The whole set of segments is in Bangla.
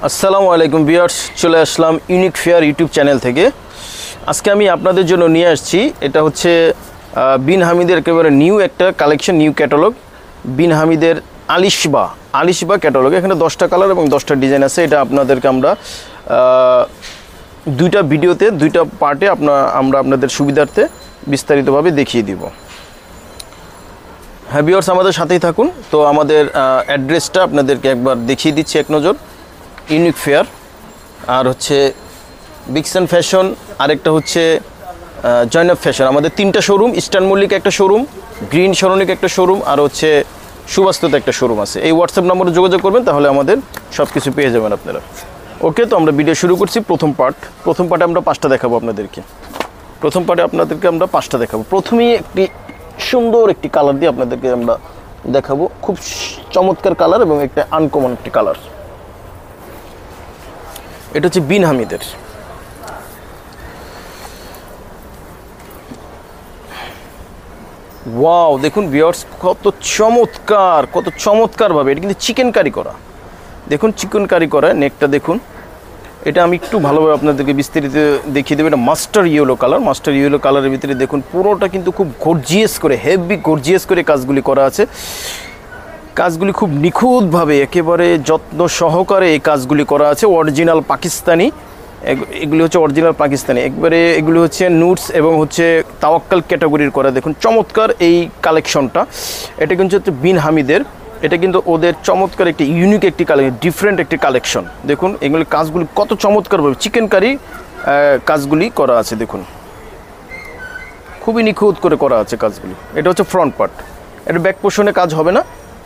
আসসালামু আলাইকুম ভিউয়ার্স, চলে আসলাম ইউনিক ফেয়ার ইউটিউব চ্যানেল থেকে। আজকে আমি আপনাদের জন্য নিয়ে আসছি, এটা হচ্ছে বিন হামিদের একেবারে নিউ একটা কালেকশন, নিউ ক্যাটালগ। বিন হামিদের আলিশবা ক্যাটালগ। এখানে 10টা কালার এবং 10টা ডিজাইন আছে। এটা আপনাদেরকে আমরা দুইটা ভিডিওতে, দুইটা পার্টে আমরা আপনাদের সুবিধার্থে বিস্তারিতভাবে দেখিয়ে দিব। হ্যাঁ ভিউয়ার্স, আমাদের সাথেই থাকুন। তো আমাদের অ্যাড্রেসটা আপনাদেরকে একবার দেখিয়ে দিচ্ছি এক নজর। ইউনিক ফেয়ার, আর হচ্ছে বিক্সন ফ্যাশন, আরেকটা হচ্ছে জয়নব ফ্যাশন। আমাদের 3টা শোরুম, ইস্টার্ন মল্লিক একটা শোরুম, গ্রিন সরণিক একটা শোরুম, আর হচ্ছে সুবাস্ততে একটা শোরুম আছে। এই হোয়াটসঅ্যাপ নম্বরে যোগাযোগ করবেন, তাহলে আমাদের সব কিছু পেয়ে যাবেন আপনারা। ওকে, তো আমরা ভিডিও শুরু করছি। প্রথম পার্টে আমরা 5টা দেখাবো আপনাদেরকে। আমরা 5টা দেখাবো। প্রথমেই একটি সুন্দর একটি কালার দিয়ে আপনাদেরকে আমরা দেখাবো। খুব চমৎকার কালার এবং একটা আনকমন একটি কালার। এটা হচ্ছে বিন হামিদের। ওয়াও, দেখুন ভিউয়ার্স, কত চমৎকারভাবে এটা কিন্তু চিকেন কারি করা। দেখুন চিকেন কারি করা নেকটা দেখুন। এটা আমি একটু ভালোভাবে আপনাদেরকে বিস্তারিত দেখিয়ে দেবো। এটা মাস্টার ইয়েলো কালারের ভিতরে দেখুন পুরোটা কিন্তু খুব গর্জিয়াস করে, হেভি গর্জিয়াস করে কাজগুলি করা আছে। কাজগুলি খুব নিখুঁতভাবে, একেবারে যত্ন সহকারে এই কাজগুলি করা আছে। অরিজিনাল পাকিস্তানি, এগুলি হচ্ছে অরিজিনাল পাকিস্তানি একবারে। এগুলি হচ্ছে নুটস এবং হচ্ছে তাওয়াক্কাল ক্যাটাগরির করা। দেখুন চমৎকার এই কালেকশনটা। এটা কিন্তু হচ্ছে বিন হামিদের। এটা কিন্তু ওদের চমৎকার একটি ইউনিক একটি কালেকশন, ডিফারেন্ট একটি কালেকশন। দেখুন এগুলি কাজগুলি কত চমৎকারভাবে চিকেন কারি কাজগুলি করা আছে। দেখুন খুবই নিখুঁত করে করা আছে কাজগুলি। এটা হচ্ছে ফ্রন্ট পার্ট। এটা ব্যাক পোর্শনে কাজ হবে না,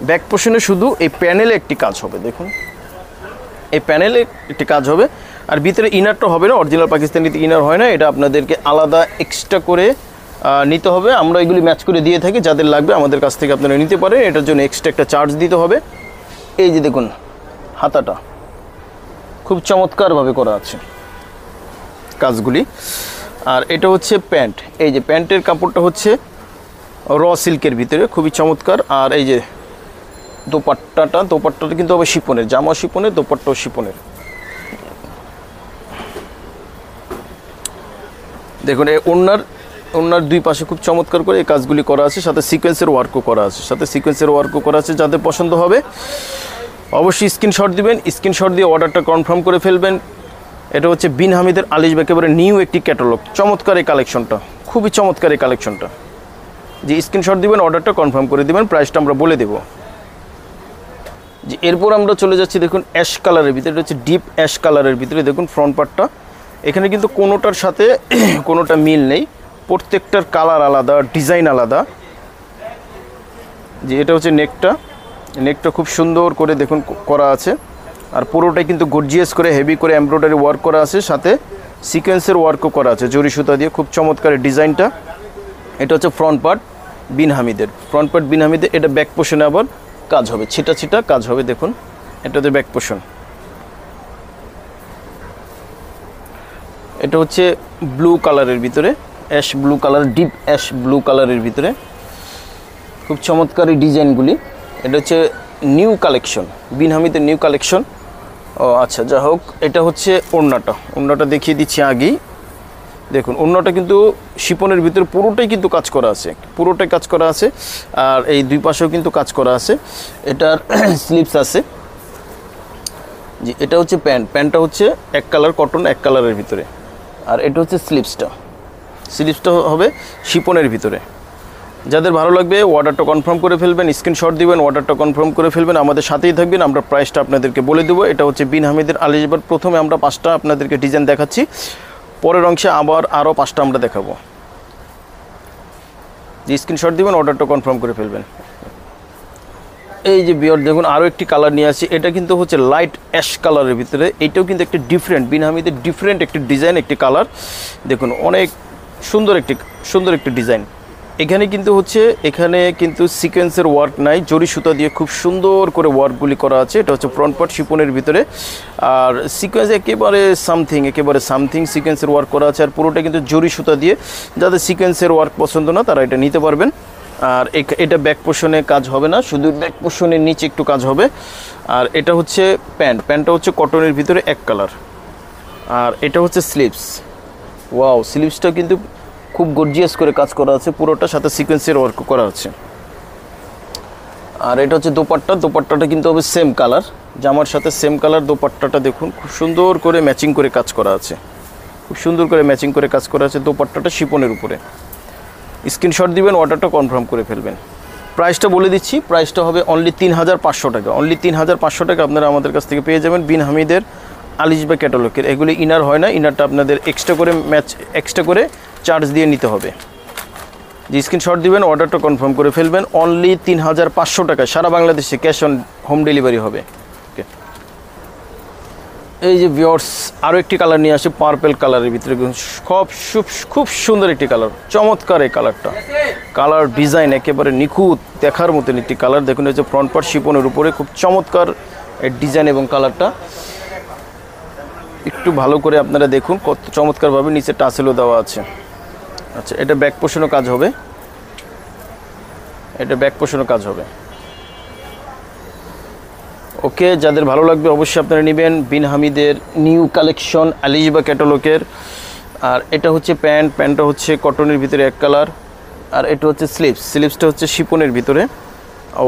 ব্যাক পোর্শনে শুধু এই প্যানেলে একটি কাজ হবে। দেখুন এই প্যানেলে একটি কাজ হবে, আর ভিতরে ইনারটা হবে না। অরিজিনাল পাকিস্তানিতে ইনার হয় না, এটা আপনাদেরকে আলাদা এক্সট্রা করে নিতে হবে। আমরা এগুলি ম্যাচ করে দিয়ে থাকি, যাদের লাগবে আমাদের কাছ থেকে আপনারা নিতে পারেন। এটার জন্য এক্সট্রা একটা চার্জ দিতে হবে। এই যে দেখুন হাতাটা খুব চমৎকারভাবে করা আছে কাজগুলি। আর এটা হচ্ছে প্যান্ট। এই যে প্যান্টের কাপড়টা হচ্ছে র সিল্কের ভিতরে, খুবই চমৎকার। আর এই যে দোপাট্টাটা কিন্তু আবার শিপনের, জামা শিপনের, দোপাট্টাও শিপনের। দেখুন এই ওড়নার দুই পাশে খুব চমৎকার করে এই কাজগুলি করা আছে, সাথে সিকোয়েন্সের ওয়ার্কও করা আছে। যাদের পছন্দ হবে অবশ্যই স্ক্রিনশট দিবেন। স্ক্রিনশট দিয়ে অর্ডারটা কনফার্ম করে ফেলবেন। এটা হচ্ছে বিন হামিদের আলিশবা, একেবারে নিউ একটি ক্যাটালগ। চমৎকার এই কালেকশনটা, খুবই চমৎকার এই কালেকশনটা। যে স্ক্রিনশট দিবেন, অর্ডারটা কনফার্ম করে দিবেন, প্রাইসটা আমরা বলে দেবো। যে এরপর আমরা চলে যাচ্ছি, দেখুন অ্যাশ কালারের ভিতরে। এটা হচ্ছে ডিপ অ্যাশ কালারের ভিতরে। দেখুন ফ্রন্ট পার্টটা, এখানে কিন্তু কোনোটার সাথে কোনোটা মিল নেই, প্রত্যেকটার কালার আলাদা, ডিজাইন আলাদা। যে এটা হচ্ছে নেকটা খুব সুন্দর করে দেখুন করা আছে। আর পুরোটাই কিন্তু গর্জিয়াস করে, হেভি করে এমব্রয়ডারি ওয়ার্ক করা আছে, সাথে সিকোয়েন্সের ওয়ার্কও করা আছে জরি সুতা দিয়ে। খুব চমৎকার ডিজাইনটা। এটা হচ্ছে ফ্রন্ট পার্ট বিন হামিদের। এটা ব্যাক পোর্শনে আবার কাজ হবে, ছিটা কাজ হবে। দেখুন এটাতে ব্যাক পোর্শন। এটা হচ্ছে ব্লু কালারের ভিতরে, ash blue colour, deep ash blue কালারের ভিতরে। খুব চমৎকার এই ডিজাইনগুলি। এটা হচ্ছে নিউ কালেকশন, বিন হামিদের নিউ কালেকশন। ও আচ্ছা, যা হোক, এটা হচ্ছে ওড়নাটা দেখিয়ে দিচ্ছি আগেই। দেখুন ওড়নাটা কিন্তু শিপনের ভিতরে পুরোটাই কিন্তু কাজ করা আছে, আর এই দুই পাশেও কিন্তু কাজ করা আছে। এটার স্লিভস আছে। জি, এটা হচ্ছে প্যান্টটা হচ্ছে এক কালার কটন, এক কালারের ভিতরে। আর এটা হচ্ছে স্লিভসটা হবে শিপনের ভিতরে। যাদের ভালো লাগবে অর্ডারটা কনফার্ম করে ফেলবেন, স্ক্রিনশট দিবেন, অর্ডারটা কনফার্ম করে ফেলবেন, আমাদের সাথেই থাকবেন। আমরা প্রাইসটা আপনাদেরকে বলে দেবো। এটা হচ্ছে বিন হামিদের আলিশবার। প্রথমে আমরা 5টা আপনাদেরকে ডিজাইন দেখাচ্ছি, পরের অংশে আরও 5টা আমরা দেখাবো। যে স্ক্রিনশট দিবেন, অর্ডারটা কনফার্ম করে ফেলবেন। এই যে ভিউয়ার দেখুন আরও একটি কালার নিয়ে আসছি। এটা কিন্তু হচ্ছে লাইট অ্যাশ কালারের ভিতরে। এটাও কিন্তু একটি ডিফারেন্ট, বিন হামিদের ডিফারেন্ট একটি ডিজাইন, একটি কালার। দেখুন অনেক সুন্দর একটি ডিজাইন। এখানে কিন্তু সিকোয়েন্সের ওয়ার্ক নাই, জরি সুতা দিয়ে খুব সুন্দর করে ওয়ার্কগুলি করা আছে। এটা হচ্ছে ফ্রন্ট পার্ট শিপনের ভিতরে। আর সিকোয়েন্স একেবারে সামথিং সিকোয়েন্সের ওয়ার্ক করা আছে। আর পুরোটা কিন্তু জরি সুতা দিয়ে। যাদের সিকোয়েন্সের ওয়ার্ক পছন্দ না, তারা এটা নিতে পারবেন। আর এটা ব্যাক পোর্শনে কাজ হবে না, শুধু ব্যাক পোর্শনের নিচে একটু কাজ হবে। আর এটা হচ্ছে প্যান্টটা হচ্ছে কটনের ভিতরে এক কালার। আর এটা হচ্ছে স্লিভস। ওয়াও, স্লিভসটা কিন্তু খুব গর্জিয়াস করে কাজ করা আছে, পুরোটা সাথে সিকোয়েন্সের ওয়ার্ক করা আছে। আর এটা হচ্ছে দোপাট্টাটা কিন্তু হবে সেম কালার, জামার সাথে সেম কালার। দোপাট্টাটা দেখুন খুব সুন্দর করে ম্যাচিং করে কাজ করা আছে, খুব সুন্দর করে ম্যাচিং করে কাজ করা আছে। দোপাট্টাটা শিপনের উপরে। স্ক্রিনশট দিবেন, অর্ডারটা কনফার্ম করে ফেলবেন। প্রাইসটা বলে দিচ্ছি, প্রাইসটা হবে অনলি 3500 টাকা। অনলি 3500 টাকা আপনারা আমাদের কাছ থেকে পেয়ে যাবেন বিন হামিদের আলিশবা ক্যাটালগের। এগুলি ইনার হয় না, ইনারটা আপনাদের এক্সট্রা করে চার্জ দিয়ে নিতে হবে। যে স্ক্রিনশট দিবেন, অর্ডারটা কনফার্ম করে ফেলবেন। অনলি 3500 টাকা, সারা বাংলাদেশে ক্যাশ অন হোম ডেলিভারি হবে। ওকে, এই যে ভিউয়ার্স আরও একটি কালার নিয়ে আসে পার্পল কালারের ভিতরে, খুব সুন্দর একটি কালার, চমৎকার এই কালারটা। কালার ডিজাইন একেবারে নিখুঁত, দেখার মতন একটি কালার। দেখুন এই যে ফ্রন্ট পার্ট শিপনের উপরে খুব চমৎকার ডিজাইন এবং কালারটা একটু ভালো করে আপনারা দেখুন কত চমৎকারভাবে নিচে টাসেলও দেওয়া আছে। আচ্ছা, এটা ব্যাক পোর্শনও কাজ হবে, এটা ব্যাক পোর্শনও কাজ হবে। ওকে, যাদের ভালো লাগবে অবশ্যই আপনারা নেবেন বিন হামিদের নিউ কালেকশন আলিশবা ক্যাটালগের। আর এটা হচ্ছে প্যান্টটা হচ্ছে কটনের ভিতরে এক কালার। আর এটা হচ্ছে স্লিভসটা হচ্ছে শিপনের ভিতরে।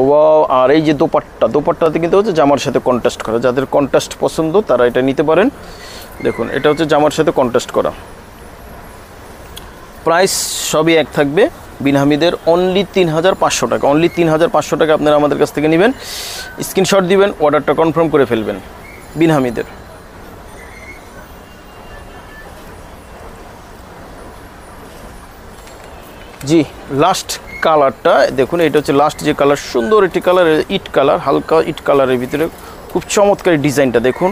ওয়াও, আর এই যে দোপাট্টাতে কিন্তু হচ্ছে জামার সাথে কন্ট্রাস্ট করা। যাদের কন্ট্রাস্ট পছন্দ তারা এটা নিতে পারেন। দেখুন এটা হচ্ছে জামার সাথে কন্ট্রাস্ট করা। প্রাইস সবই এক থাকবে বিন হামিদের, অনলি 3500 টাকা। অনলি 3500 টাকা আপনারা আমাদের কাছ থেকে নেবেন। স্ক্রিনশট দিবেন, অর্ডারটা কনফার্ম করে ফেলবেন বিন হামিদের। জি, লাস্ট কালারটা দেখুন, এটা হচ্ছে লাস্ট যে কালার, সুন্দর একটি কালার, ইট কালার, হালকা ইট কালারের ভিতরে খুব চমৎকার ডিজাইনটা দেখুন,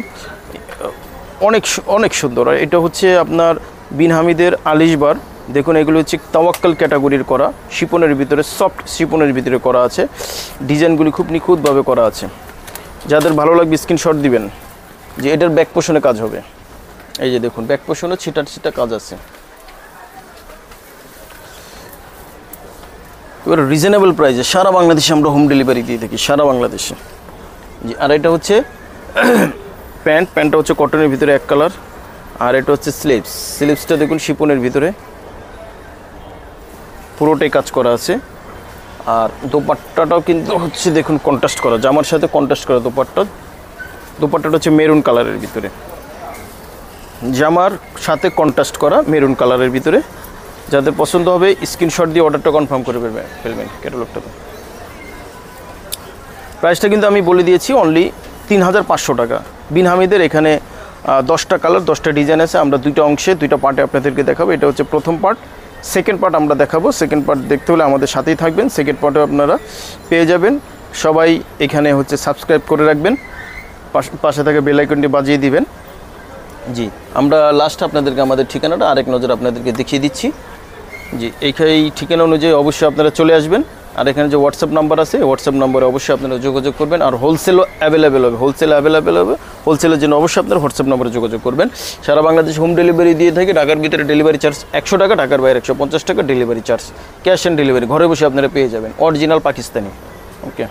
অনেক সুন্দর। আর এটা হচ্ছে আপনার বিন হামিদের আলিশবার। দেখুন এগুলো হচ্ছে তাওয়াক্কাল ক্যাটাগরির করা, শিপনের ভিতরে সফট শিপনের ভিতরে করা আছে। ডিজাইনগুলি খুব নিখুঁতভাবে করা আছে। যাদের ভালো লাগবে স্ক্রিনশট দিবেন। যে এটার ব্যাক পোর্শনে কাজ হবে, এই যে দেখুন ব্যাক পোর্শনে ছিটা কাজ আছে। এবার রিজনেবল প্রাইসে সারা বাংলাদেশে আমরা হোম ডেলিভারি দিয়ে থাকি, সারা বাংলাদেশে। জি, আর এটা হচ্ছে প্যান্টটা হচ্ছে কটনের ভিতরে এক কালার। আর এটা হচ্ছে স্লিভসটা দেখুন শিপনের ভিতরে পুরোটাই কাজ করা আছে। আর দোপাট্টাটাও কিন্তু হচ্ছে দেখুন কন্ট্রাস্ট করা, জামার সাথে কন্ট্রাস্ট করা দোপাট্টাটা হচ্ছে মেরুন কালারের ভিতরে, জামার সাথে কন্ট্রাস্ট করা মেরুন কালারের ভিতরে। যাদের পছন্দ হবে স্ক্রিনশট দিয়ে অর্ডারটা কনফার্ম করে ফেলবেন ক্যাটালগটাতে। প্রাইসটা কিন্তু আমি বলে দিয়েছি, অনলি 3500 টাকা। বিন হামিদের এখানে 10টা কালার 10টা ডিজাইন আছে। আমরা দুইটা অংশে দুইটা পার্টে আপনাদেরকে দেখাবো। এটা হচ্ছে প্রথম পার্ট, সেকেন্ড পার্ট আমরা দেখাবো। সেকেন্ড পার্ট দেখতে হলে আমাদের সাথেই থাকবেন, সেকেন্ড পার্টে আপনারা পেয়ে যাবেন। সবাই এখানে হচ্ছে সাবস্ক্রাইব করে রাখবেন, পাশে থাকা বেল আইকনটি বাজিয়ে দিবেন। জি, আমরা লাস্ট আপনাদেরকে আমাদের ঠিকানাটা আরেক নজর আপনাদেরকে দেখিয়ে দিচ্ছি। জি, এই ঠিকানা অনুযায়ী অবশ্যই আপনারা চলে আসবেন। আর এখানে যে হোয়াটসঅ্যাপ নাম্বার আছে, হোয়াটসঅ্যাপ নাম্বারে অবশ্যই আপনারা যোগাযোগ করবেন। আর হোলসেলও অ্যাভেলেবেল হবে, হোলসেলের জন্য অবশ্যই আপনারা হোয়াটসঅ্যাপ নাম্বারে যোগাযোগ করবেন। সারা বাংলাদেশ হোম ডেলিভারি দিয়ে থাকি। ঢাকার ভিতরে ডেলিভারি চার্জ 100 টাকা, ঢাকার বাইরে 150 টাকা delivery charge. Cash on delivery ঘরে বসে আপনারা পেয়ে যাবেন, অরিজিনাল পাকিস্তানি। ওকে।